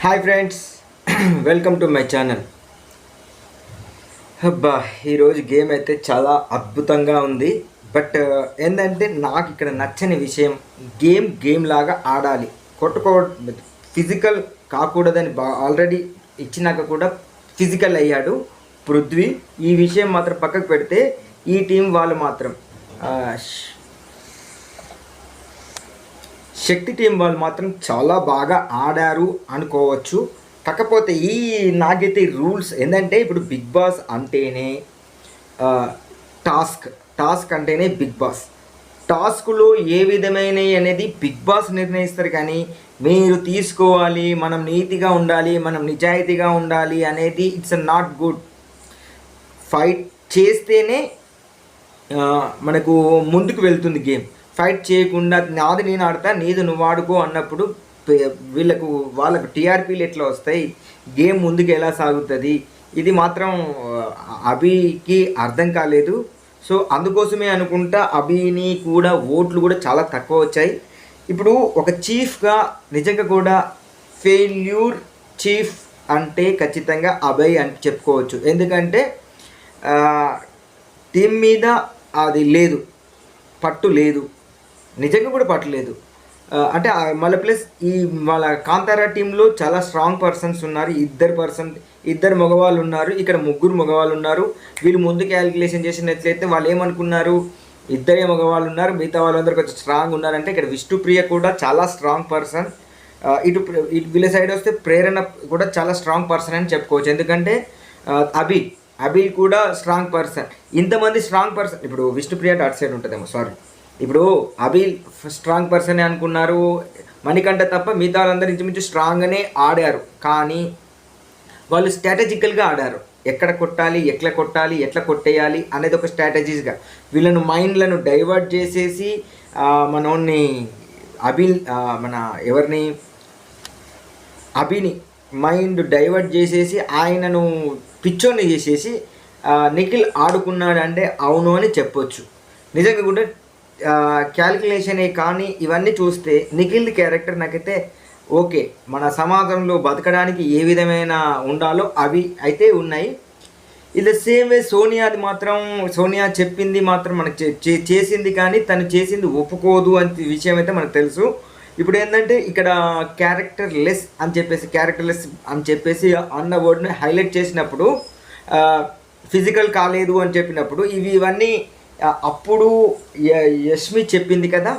Hi friends, welcome to my channel. అబ్బా, ఈరోజు game అయితే చాలా అద్భుతంగా ఉంది. బట్ ఏంటంటే నాకు ఇక్కడ నచ్చని విషయం, గేమ్ లాగా ఆడాలి, కొట్టుకో ఫిజికల్ కాకూడదని ఆల్రెడీ ఇచ్చినాక కూడా ఫిజికల్ అయ్యాడు పృథ్వీ. ఈ విషయం మాత్రం పక్కకు పెడితే ఈ టీం వాళ్ళు మాత్రం శక్తి టీం వాళ్ళు మాత్రం చాలా బాగా ఆడారు అనుకోవచ్చు. కాకపోతే నాకైతే రూల్స్ ఏంటంటే, ఇప్పుడు బిగ్ బాస్ అంటేనే టాస్క్ అంటేనే బిగ్ బాస్. టాస్క్లో ఏ విధమైన అనేది బిగ్ బాస్ నిర్ణయిస్తారు, కానీ మీరు తీసుకోవాలి, మనం నీతిగా ఉండాలి, మనం నిజాయితీగా ఉండాలి అనేది ఇట్స్ నాట్ గుడ్. ఫైట్ చేస్తేనే మనకు ముందుకు వెళ్తుంది గేమ్. ఫైట్ చేయకుండా నాది నేను ఆడతా, నీది నువ్వు ఆడుకో అన్నప్పుడు వాళ్ళకు టీఆర్పీలు ఎట్లా వస్తాయి, గేమ్ ముందుకు ఎలా సాగుతుంది, ఇది మాత్రం అభికి అర్థం కాలేదు. సో అందుకోసమే అనుకుంటా అభిని కూడా ఓట్లు కూడా చాలా తక్కువ వచ్చాయి. ఇప్పుడు ఒక చీఫ్గా నిజంగా కూడా ఫెయిల్యూర్ చీఫ్ అంటే ఖచ్చితంగా అభయ్ అని చెప్పుకోవచ్చు. ఎందుకంటే టీం మీద అది లేదు, పట్టు లేదు, నిజంగా కూడా పట్టలేదు. అంటే మళ్ళీ ప్లస్ వాళ్ళ కాంతారా టీంలో చాలా స్ట్రాంగ్ పర్సన్స్ ఉన్నారు, ఇద్దరు మగవాళ్ళు ఉన్నారు, ఇక్కడ ముగ్గురు మగవాళ్ళు ఉన్నారు. వీళ్ళు ముందు క్యాలిక్యులేషన్ చేసినట్లయితే వాళ్ళు ఏమనుకున్నారు, ఇద్దరే మగవాళ్ళు ఉన్నారు, మిగతా వాళ్ళందరూ కొంచెం స్ట్రాంగ్ ఉన్నారంటే ఇక్కడ విష్ణుప్రియ కూడా చాలా స్ట్రాంగ్ పర్సన్. ఇటు వీళ్ళ సైడ్ వస్తే ప్రేరణ కూడా చాలా స్ట్రాంగ్ పర్సన్ అని చెప్పుకోవచ్చు. ఎందుకంటే అభి కూడా స్ట్రాంగ్ పర్సన్. ఇంతమంది స్ట్రాంగ్ పర్సన్, ఇప్పుడు విష్ణుప్రియ అటు సైడ్ ఉంటుందేమో, సారీ, ఇప్పుడు అభి స్ట్రాంగ్ పర్సనే అనుకున్నారు, మణికంఠ తప్ప మిగతా వాళ్ళందరూ ఇంచుమించు స్ట్రాంగ్గానే ఆడారు. కానీ వాళ్ళు స్ట్రాటజికల్గా ఆడారు, ఎక్కడ కొట్టాలి, ఎట్లా కొట్టేయాలి అనేది ఒక స్ట్రాటజీస్గా వీళ్ళను మైండ్లను డైవర్ట్ చేసేసి అభిని మైండ్ డైవర్ట్ చేసేసి ఆయనను పిచ్చోని చేసేసి నిఖిల్ ఆడుకున్నాడు అంటే అవును అని చెప్పొచ్చు. నిజంగా కూడా క్యాలిక్యులేషనే. కానీ ఇవన్నీ చూస్తే నిఖిల్ క్యారెక్టర్ నాకైతే ఓకే, మన సమాజంలో బతకడానికి ఏ విధమైన ఉండాలో అవి అయితే ఉన్నాయి. ఇది సేమ్ వే సోనియా చెప్పింది మాత్రం మనకు చేసింది, కానీ తను చేసింది ఒప్పుకోదు అనే విషయం అయితే మనకు తెలుసు. ఇప్పుడు ఏంటంటే ఇక్కడ క్యారెక్టర్ లెస్ అని చెప్పేసి అన్న వర్డ్ని హైలైట్ చేసినప్పుడు, ఫిజికల్ కాలేదు అని చెప్పినప్పుడు ఇవన్నీ అప్పుడు యష్మి చెప్పింది కదా,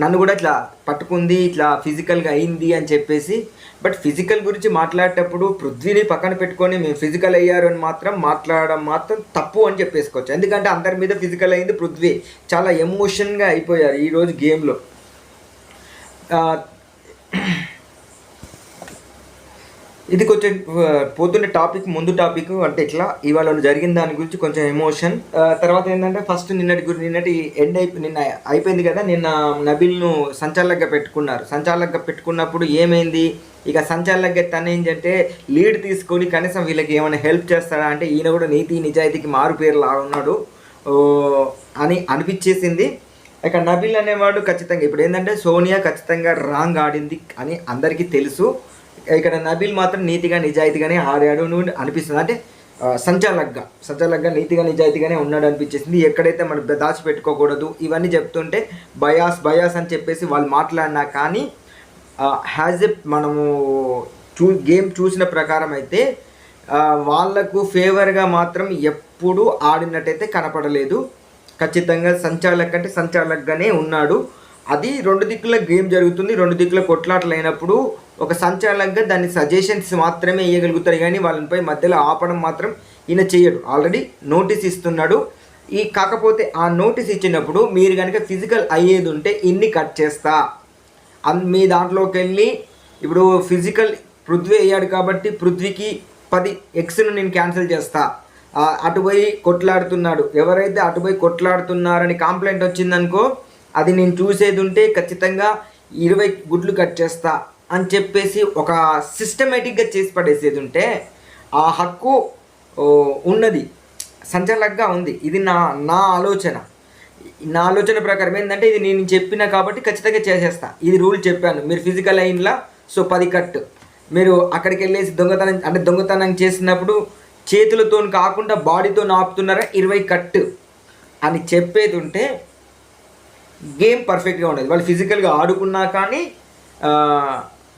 నన్ను కూడా ఇట్లా పట్టుకుంది, ఇట్లా ఫిజికల్గా అయింది అని చెప్పేసి. బట్ ఫిజికల్ గురించి మాట్లాడేటప్పుడు పృథ్వీని పక్కన పెట్టుకొని మేము ఫిజికల్ అయ్యారు అని మాట్లాడడం మాత్రం తప్పు అని చెప్పేసుకోవచ్చు. ఎందుకంటే అందరి మీద ఫిజికల్ అయింది పృథ్వీ. చాలా ఎమోషన్గా అయిపోయారు ఈరోజు గేమ్లో. ఇది కొంచెం పోతున్న ముందు టాపిక్ అంటే ఇట్లా ఇవాళ జరిగిన దాని గురించి కొంచెం ఎమోషన్. తర్వాత ఏంటంటే ఫస్ట్ నిన్నటి నిన్న అయిపోయింది కదా, నిన్న నబిల్ను సంచాలకుగా పెట్టుకున్నప్పుడు ఏమైంది, ఇక సంచాలకుగా తను ఏంటంటే లీడ్ తీసుకొని కనీసం వీళ్ళకి ఏమైనా హెల్ప్ చేస్తాడా అంటే ఈయన కూడా నీతి నిజాయితీకి మారు పేరులా ఉన్నాడు అని అనిపించేసింది. ఇక నబిల్ అనేవాడు ఖచ్చితంగా ఇప్పుడు ఏంటంటే సోనియా ఖచ్చితంగా రాంగ్ ఆడింది అని అందరికీ తెలుసు. ఇక్కడ నబిల్ మాత్రం నీతిగా నిజాయితీగానే ఆడాడు అనిపిస్తుంది. అంటే సంచాలకుగా నీతిగా నిజాయితీగానే ఉన్నాడు అనిపించేసింది. ఎక్కడైతే మనం దాచిపెట్టుకోకూడదు ఇవన్నీ చెప్తుంటే బయాస్ అని చెప్పేసి వాళ్ళు మాట్లాడినా, కానీ మనము గేమ్ చూసిన ప్రకారం అయితే వాళ్లకు ఫేవర్గా మాత్రం ఎప్పుడు ఆడినట్టయితే కనపడలేదు. ఖచ్చితంగా సంచాలకుగానే ఉన్నాడు. అది రెండు దిక్కుల గేమ్ జరుగుతుంది, రెండు దిక్కుల కొట్లాటలు అయినప్పుడు ఒక సంచాలకుగా దాన్ని సజెషన్స్ మాత్రమే ఇవ్వగలుగుతారు, కానీ వాళ్ళపై మధ్యలో ఆపడం మాత్రం ఈయన చేయడు. ఆల్రెడీ నోటీస్ ఇస్తున్నాడు. కాకపోతే ఆ నోటీస్ ఇచ్చినప్పుడు మీరు కనుక ఫిజికల్ అయ్యేది ఉంటే ఇన్ని కట్ చేస్తా, మీ దాంట్లోకి వెళ్ళి ఇప్పుడు ఫిజికల్ పృథ్వీ అయ్యాడు కాబట్టి పృథ్వీకి 10 ఎక్స్ను నేను క్యాన్సిల్ చేస్తా, అటుపోయి కొట్లాడుతున్నాడు, ఎవరైతే అటుపోయి కొట్లాడుతున్నారని కంప్లైంట్ వచ్చిందనుకో, అది నేను చూసేది ఉంటే ఖచ్చితంగా 20 గుడ్లు కట్ చేస్తా అని చెప్పేసి ఒక సిస్టమేటిక్గా చేసి పడేసేది ఉంటే ఆ హక్కు ఉన్నది, సంచాలకుగా ఉంది. ఇది నా ఆలోచన ప్రకారం ఏంటంటే, ఇది నేను చెప్పినా కాబట్టి ఖచ్చితంగా చేసేస్తా, ఇది రూల్ చెప్పాను, మీరు ఫిజికల్ అయిన్లా సో 10 కట్, మీరు అక్కడికి వెళ్ళేసి దొంగతనం అంటే దొంగతనం చేసినప్పుడు చేతులతో కాకుండా బాడీతో ఆపుతున్నారా 20 కట్ అని చెప్పేది ఉంటే గేమ్ పర్ఫెక్ట్గా ఉండేది. వాళ్ళు ఫిజికల్గా ఆడుకున్నా కానీ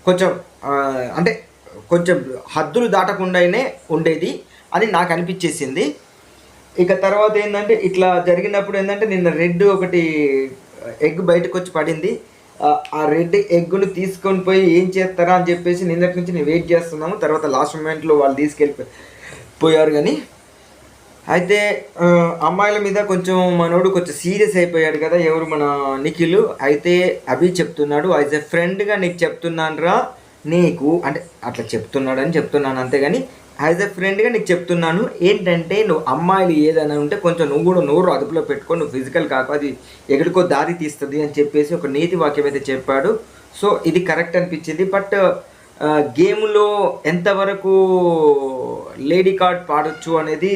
కొంచెం అంటే కొంచెం హద్దులు దాటకుండానే ఉండేది అని నాకు అనిపించేసింది. ఇక తర్వాత ఏంటంటే ఇట్లా జరిగినప్పుడు ఏంటంటే నిన్న రెడ్ ఒకటి ఎగ్ బయటకు వచ్చి పడింది. ఆ రెడ్ ఎగ్గును తీసుకొని పోయి ఏం చేస్తారా అని చెప్పేసి నిన్నటి నుంచి నేను వెయిట్ చేస్తున్నాము. తర్వాత లాస్ట్ మూమెంట్లో వాళ్ళు తీసుకెళ్ళిపోయారు. కానీ అయితే అమ్మాయిల మీద కొంచెం మనోడు కొంచెం సీరియస్ అయిపోయాడు కదా, ఎవరు మన నిఖిల్. అయితే అభి చెప్తున్నాడు, యాజ్ ఎ ఫ్రెండ్గా నీకు చెప్తున్నాను రా, నీకు అంటే అట్లా చెప్తున్నాడని చెప్తున్నాను అంతేగాని యాజ్ ఎ ఫ్రెండ్గా నీకు చెప్తున్నాను ఏంటంటే, నువ్వు అమ్మాయిలు ఏదైనా ఉంటే కొంచెం నువ్వు కూడా నోరు అదుపులో పెట్టుకో, నువ్వు ఫిజికల్ కాకు, అది ఎక్కడికో దారి తీస్తుంది అని చెప్పేసి ఒక నీతి వాక్యం అయితే చెప్పాడు. సో ఇది కరెక్ట్ అనిపించింది. బట్ గేమ్లో ఎంతవరకు లేడీ కార్డ్ పాడొచ్చు అనేది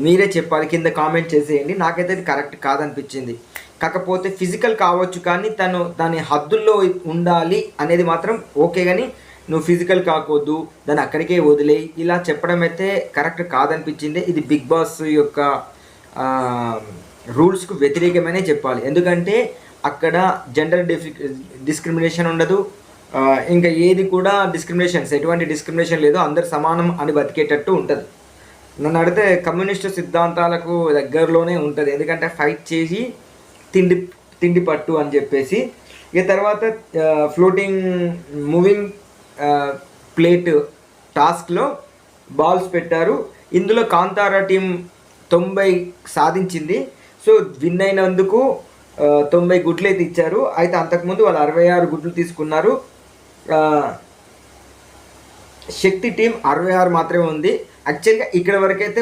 మీరే చెప్పాలి, కింద కామెంట్ చేసేయండి. నాకైతే అది కరెక్ట్ కాదనిపించింది. కాకపోతే ఫిజికల్ కావచ్చు కానీ తను దాని హద్దుల్లో ఉండాలి అనేది మాత్రం ఓకే. కానీ నువ్వు ఫిజికల్ కాకూడదు, దాన్ని అక్కడికే వదిలేయి, ఇలా చెప్పడం అయితే కరెక్ట్ కాదనిపించింది. ఇది బిగ్ బాస్ యొక్క రూల్స్కు వ్యతిరేకమనే చెప్పాలి. ఎందుకంటే అక్కడ జెండర్ డిస్క్రిమినేషన్ ఉండదు, ఇంకా ఏది కూడా ఎటువంటి డిస్క్రిమినేషన్ లేదు, అందరు సమానం అని బతికేటట్టు ఉంటుంది. నన్ను అడిగితే కమ్యూనిస్టు సిద్ధాంతాలకు దగ్గరలోనే ఉంటుంది. ఎందుకంటే ఫైట్ చేసి తిండి పట్టు అని చెప్పేసి. ఇక తర్వాత ఫ్లోటింగ్ మూవింగ్ ప్లేట్ టాస్క్లో బాల్స్ పెట్టారు. ఇందులో కాంతారా టీం 90 సాధించింది. సో విన్ అయినందుకు 90 గుడ్లు అయితే ఇచ్చారు. అయితే అంతకుముందు వాళ్ళు 66 గుడ్లు తీసుకున్నారు. శక్తి టీం 66 మాత్రమే ఉంది. యాక్చువల్గా ఇక్కడ వరకైతే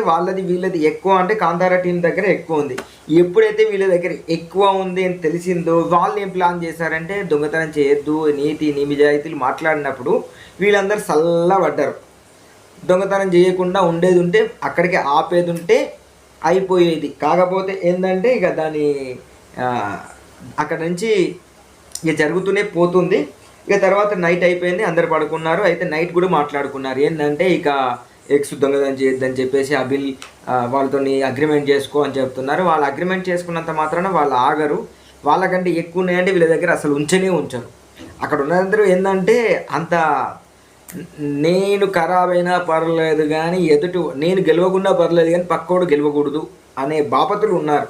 వీళ్ళది ఎక్కువ, అంటే కాంతారా టీం దగ్గర ఎక్కువ ఉంది. ఎప్పుడైతే వీళ్ళ దగ్గర ఎక్కువ ఉంది అని తెలిసిందో వాళ్ళు ఏం ప్లాన్ చేశారంటే, దొంగతనం చేయొద్దు, నీతి నిజాయితీలు మాట్లాడినప్పుడు వీళ్ళందరూ చల్లబడ్డారు. దొంగతనం చేయకుండా ఉండేది ఉంటే అక్కడికి ఆపేది ఉంటే అయిపోయేది. కాకపోతే ఏంటంటే ఇక దాని అక్కడ నుంచి ఇక జరుగుతూనే పోతుంది. ఇక తర్వాత నైట్ అయిపోయింది, అందరు పడుకున్నారు. అయితే నైట్ కూడా మాట్లాడుకున్నారు ఏంటంటే, ఇక ఎక్స్ దొంగతనం చేయొద్దని చెప్పేసి అబిల్ వాళ్ళతో అగ్రిమెంట్ చేసుకో అని చెప్తున్నారు. వాళ్ళు అగ్రిమెంట్ చేసుకున్నంత మాత్రాన వాళ్ళు ఆగరు. వాళ్ళకంటే ఎక్కువ ఉన్నాయంటే వీళ్ళ దగ్గర అసలు ఉంచరు. అక్కడ ఉన్నందరూ ఏంటంటే అంత నేను ఖరాబ్ అయినా పర్లేదు కానీ నేను గెలవకుండా పర్లేదు కానీ పక్కోడు గెలవకూడదు అనే బాపతులు ఉన్నారు.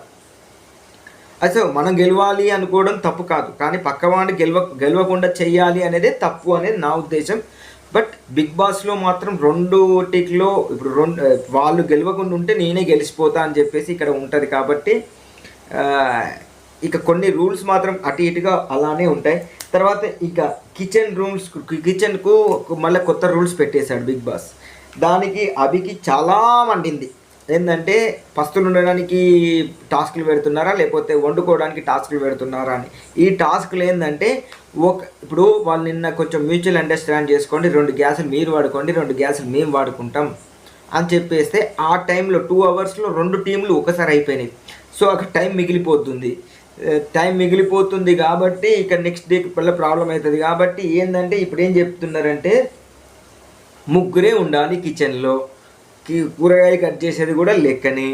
అసలు మనం గెలవాలి అనుకోవడం తప్పు కాదు, కానీ పక్కవాడిని గెలవకుండా చెయ్యాలి అనేదే తప్పు అనేది నా ఉద్దేశం. బట్ బిగ్ బాస్లో మాత్రం రెండుటిలో ఇప్పుడు వాళ్ళు గెలవకుండా ఉంటే నేనే గెలిచిపోతా అని చెప్పేసి ఇక్కడ ఉంటుంది. కాబట్టి ఇక కొన్ని రూల్స్ మాత్రం అటు ఇటుగా అలానే ఉంటాయి. తర్వాత ఇక కిచెన్కు మళ్ళీ కొత్త రూల్స్ పెట్టేశాడు బిగ్ బాస్. దానికి అభికి చాలా మండింది. ఏంటంటే పస్తులు ఉండడానికి టాస్క్లు పెడుతున్నారా లేకపోతే వండుకోవడానికి టాస్క్లు పెడుతున్నారా అని. ఈ టాస్క్లు ఏంటంటే ఇప్పుడు వాళ్ళు నిన్న కొంచెం మ్యూచువల్ అండర్స్టాండ్ చేసుకోండి, 2 గ్యాసులు మీరు వాడుకోండి, 2 గ్యాసులు మేము వాడుకుంటాం అని చెప్పేస్తే ఆ టైంలో 2 అవర్స్లో 2 టీంలు ఒకసారి అయిపోయినాయి. సో అక్కడ టైం మిగిలిపోతుంది కాబట్టి ఇక నెక్స్ట్ డేకి మళ్ళీ ప్రాబ్లం అవుతుంది. కాబట్టి ఏంటంటే ఇప్పుడు ఏం చెప్తున్నారంటే, ముగ్గురే ఉండాలి కిచెన్లో, కూరగాయ కట్ చేసేది కూడా లెక్కనే.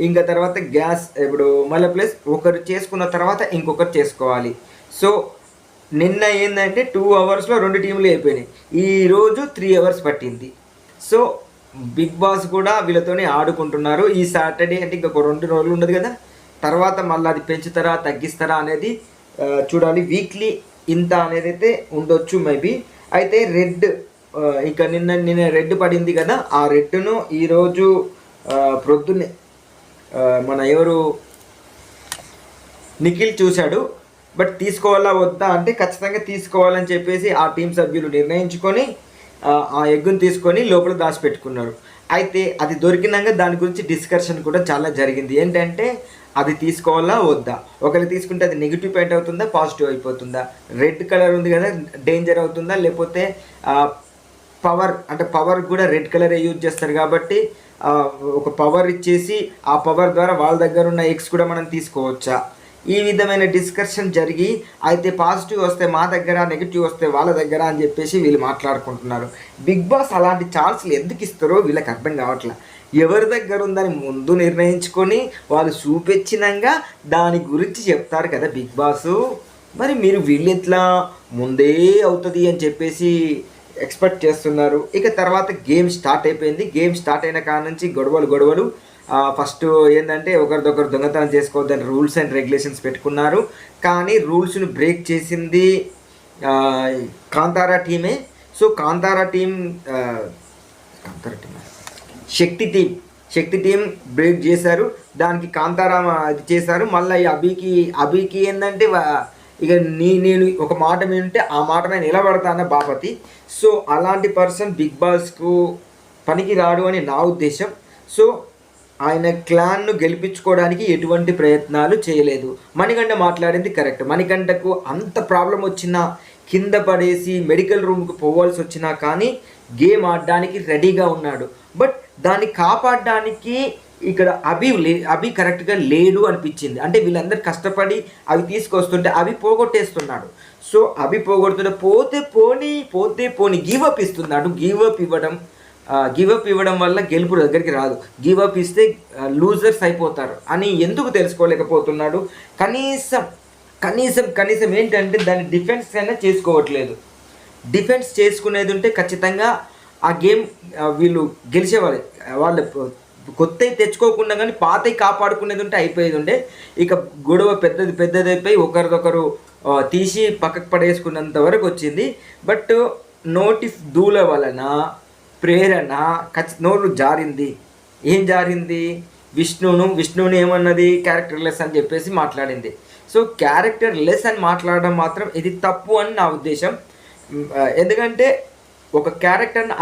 ఇంకా తర్వాత గ్యాస్ ఇప్పుడు మళ్ళీ ప్లస్ ఒకరు చేసుకున్న తర్వాత ఇంకొకరు చేసుకోవాలి. సో నిన్న ఏంటంటే 2 అవర్స్లో 2 టీంలు అయిపోయినాయి. ఈరోజు 3 అవర్స్ పట్టింది. సో బిగ్ బాస్ కూడా వీళ్ళతోనే ఆడుకుంటున్నారు. ఈ సాటర్డే అంటే ఇంకొక 2 రోజులు ఉండదు కదా, తర్వాత మళ్ళీ అది పెంచుతారా తగ్గిస్తారా అనేది చూడాలి. వీక్లీ ఇంత అనేది అయితే ఉండొచ్చు మేబీ. అయితే రెడ్ ఇక నిన్న రెడ్ పడింది కదా, ఆ రెడ్ను ఈరోజు ప్రొద్దున్నే మన ఎవరు నిఖిల్ చూశాడు. బట్ తీసుకోవాలా వద్దా అంటే ఖచ్చితంగా తీసుకోవాలని చెప్పేసి ఆ టీం సభ్యులు నిర్ణయించుకొని ఆ ఎగ్గును తీసుకొని లోపల దాచిపెట్టుకున్నారు. అయితే అది దొరికినాక దాని గురించి డిస్కషన్ కూడా చాలా జరిగింది. ఏంటంటే అది తీసుకోవాలా వద్దా, ఒకవేళ తీసుకుంటే అది నెగిటివ్ పాయింట్ అవుతుందా పాజిటివ్ అయిపోతుందా, రెడ్ కలర్ ఉంది కదా డేంజర్ అవుతుందా, లేకపోతే పవర్ కూడా రెడ్ కలరే యూజ్ చేస్తారు కాబట్టి ఒక పవర్ ఇచ్చేసి ఆ పవర్ ద్వారా వాళ్ళ దగ్గర ఉన్న ఎగ్స్ కూడా మనం తీసుకోవచ్చా, ఈ విధమైన డిస్కషన్ జరిగి అయితే పాజిటివ్ వస్తే మా దగ్గర, నెగిటివ్ వస్తే వాళ్ళ దగ్గర అని చెప్పేసి వీళ్ళు మాట్లాడుకుంటున్నారు. బిగ్ బాస్ అలాంటి ఛాన్స్లు ఎందుకు ఇస్తారో వీళ్ళకి అర్థం కావట్లే. ఎవరి దగ్గర ఉందని ముందు నిర్ణయించుకొని వాళ్ళు చూపించినాక దాని గురించి చెప్తారు కదా బిగ్ బాసు. మరి మీరు వీళ్ళు ఎట్లా ముందే అవుతుంది అని చెప్పేసి ఎక్స్పెక్ట్ చేస్తున్నారు. ఇక తర్వాత గేమ్ స్టార్ట్ అయిపోయింది. గేమ్ స్టార్ట్ అయిన కాడ నుంచి గొడవలు. ఫస్ట్ ఏంటంటే ఒకరిదొకరు దొంగతనం చేసుకోవద్దని రూల్స్ అండ్ రెగ్యులేషన్స్ పెట్టుకున్నారు. కానీ రూల్స్ను బ్రేక్ చేసింది కాంతారా టీమే. సో కాంతారా టీం శక్తి టీం బ్రేక్ చేశారు. దానికి కాంతారా అది చేశారు. మళ్ళీ అభికి ఏంటంటే ఇక నేను ఒక మాట వింటే ఆ మాట నేను నిలబడతాన బాపతి. సో అలాంటి పర్సన్ బిగ్ బాస్కు పనికి రాడు అని నా ఉద్దేశం. సో ఆయన క్లాన్ను గెలిపించుకోవడానికి ఎటువంటి ప్రయత్నాలు చేయలేదు. మణికంఠ మాట్లాడింది కరెక్ట్. మణికంఠకు అంత ప్రాబ్లం వచ్చినా కింద పడేసి మెడికల్ రూమ్కి పోవాల్సి వచ్చినా కానీ గేమ్ ఆడడానికి రెడీగా ఉన్నాడు. బట్ దాన్ని కాపాడడానికి ఇక్కడ అభి కరెక్ట్గా లేడు అనిపించింది. అంటే వీళ్ళందరూ కష్టపడి అవి తీసుకొస్తుంటే అవి పోగొట్టేస్తున్నాడు. సో అభి పోగొడుతుంటే పోతే పోని గివప్ ఇస్తున్నాడు. గివప్ ఇవ్వడం వల్ల గెలుపు దగ్గరికి రాదు. గివప్ ఇస్తే లూజర్స్ అయిపోతారు అని ఎందుకు తెలుసుకోలేకపోతున్నాడు. కనీసం ఏంటంటే దాన్ని డిఫెన్స్ అయినా చేసుకోవట్లేదు. డిఫెన్స్ చేసుకునేది ఉంటే ఖచ్చితంగా ఆ గేమ్ వీళ్ళు గెలిచేవాళ్ళు. వాళ్ళు కొత్త తెచ్చుకోకుండా కానీ పాతవి కాపాడుకునేది ఉంటే అయిపోయేది ఉండే. ఇక గొడవ పెద్దదైపోయి ఒకరిదొకరు తీసి పక్కకు పడేసుకున్నంత వరకు వచ్చింది. బట్ నోటి దూల వలన ప్రేరణ నోరు జారింది. ఏం జారింది? విష్ణువుని ఏమన్నది క్యారెక్టర్ లెస్ అని చెప్పేసి మాట్లాడింది. సో క్యారెక్టర్ లెస్ అని మాట్లాడడం మాత్రం ఇది తప్పు అని నా ఉద్దేశం. ఎందుకంటే ఒక క్యారెక్టర్ని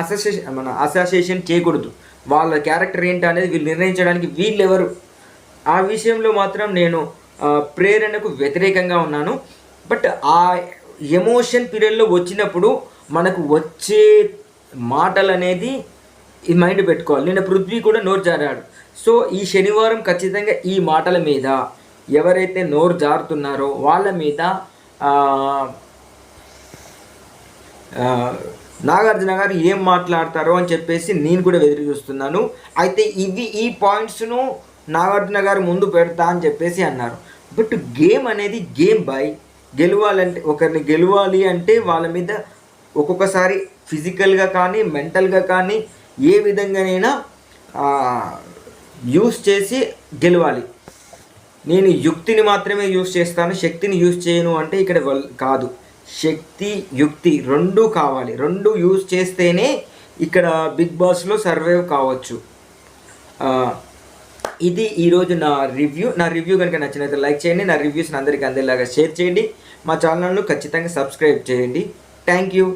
అసోసియేషన్ చేయకూడదు. వాళ్ళ క్యారెక్టర్ ఏంటి అనేది వీళ్ళు నిర్ణయించడానికి వీళ్ళెవరు? ఆ విషయంలో మాత్రం నేను ప్రేరణకు వ్యతిరేకంగా ఉన్నాను. బట్ ఆ ఎమోషన్ పీరియడ్లో వచ్చినప్పుడు మనకు వచ్చే మాటలు అనేది ఈ మైండ్ పెట్టుకోవాలి. నిన్న పృథ్వీ కూడా నోరు జారాడు. సో ఈ శనివారం ఖచ్చితంగా ఈ మాటల మీద ఎవరైతే నోరు జారుతున్నారో వాళ్ళ మీద నాగార్జున గారు ఏం మాట్లాడతారో అని చెప్పేసి నేను కూడా ఎదురు చూస్తున్నాను. అయితే ఈ పాయింట్స్ను నాగార్జున గారు ముందు పెడతా అని చెప్పేసి అన్నారు. బట్ గేమ్ అనేది గేమ్ బాయ్. ఒకరిని గెలవాలి అంటే వాళ్ళ మీద ఒక్కొక్కసారి ఫిజికల్గా కానీ మెంటల్గా కానీ ఏ విధంగానైనా యూస్ చేసి గెలవాలి. నేను యుక్తిని మాత్రమే యూస్ చేస్తాను, శక్తిని యూస్ చేయను అంటే ఇక్కడ కాదు. శక్తి యుక్తి రెండూ కావాలి. రెండు యూజ్ చేస్తేనే ఇక్కడ బిగ్ బాస్లో సర్వైవ్ కావచ్చు. ఇది ఈరోజు నా రివ్యూ కనుక నచ్చినట్లయితే లైక్ చేయండి. నా రివ్యూస్ని అందరికీ అందేలాగా షేర్ చేయండి. మా ఛానల్ను ఖచ్చితంగా సబ్స్క్రైబ్ చేయండి. Thank you.